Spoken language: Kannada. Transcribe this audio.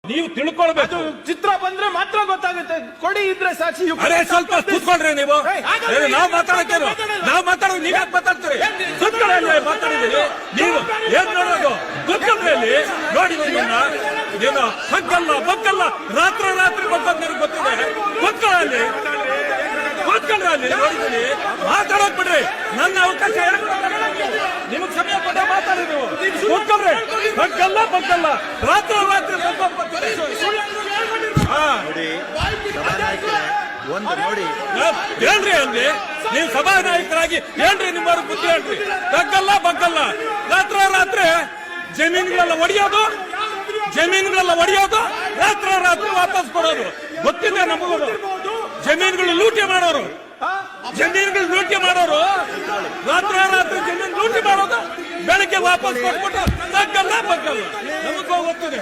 ನೀವು ತಿಳ್ಕೊಳ್ಬೇಕು. ಚಿತ್ರ ಬಂದ್ರೆ ಮಾತ್ರ ಗೊತ್ತಾಗುತ್ತೆ. ಕೊಡಿ ಇದ್ರೆ ಸಾಕ್ಷಿ. ಅರೆ ಸ್ವಲ್ಪ ಕೂತ್ಕೊಳ್ರಿ ನೀವು. ನಾವು ಮಾತಾಡೋದು ನೀವ್ ಯಾಕೆ ಮಾತಾಡ್ತೀರಿ? ಕೂತ್ಕೊಳ್ಳಿ, ಮಾತಾಡಿದೀರಿ ನೀವು. ಏನ್ ನೋಡೋದು? ಕೂತ್ಕೊಳ್ರಿ ಅಲ್ಲಿ. ನೋಡಿ ನೀನು ಬಕ್ಕಲ್ಲ ರಾತ್ರಿ ಬಂದದ್ದು ನಿಮ್ಗೆ ಗೊತ್ತಿದೆ. ಕೂತ್ಕೊಳ್ಳಿ, ಕೂತ್ಕೊಂಡ್ರಿ ನೋಡಿದ್ದೀನಿ. ಮಾತಾಡೋಕ್ ಬಿಡ್ರಿ. ನನ್ನ ಅವಕಾಶ ನಿಮಗ್ ಸಮಯ ಕೊಟ್ಟ ಮಾತಾಡಿ ನೀವು. ಕೂತ್ಕೊಳ್ರಿ. ಬಕ್ಕಲ್ಲ ರಾತ್ರಿ ನೋಡಿ ಹೇಳ್ರಿ ಅಲ್ಲಿ. ನೀವು ಸಭಾನಾಯಕರಾಗಿ ಹೇಳ್ರಿ, ನಿಮ್ಮವ್ರ ಬುದ್ಧಿ ಹೇಳ್ರಿ. ಬಕ್ಕಲ್ಲ ರಾತ್ರಿ ಜಮೀನುಗಳೆಲ್ಲ ಒಡೆಯೋದು, ರಾತ್ರಿ ವಾಪಸ್ ಕೊಡೋದು ಗೊತ್ತಿದೆ ನಮಗೋದು. ಜಮೀನುಗಳು ಲೂಟಿ ಮಾಡೋರು, ರಾತ್ರಿ ಜಮೀನು ಲೂಟಿ ಮಾಡೋದು, ಬೆಳಗ್ಗೆ ವಾಪಸ್ ಕೊಟ್ಬಿಟ್ಟು ಬಕ್ಕಲ್ಲ ನಮಗೂ ಗೊತ್ತಿದೆ.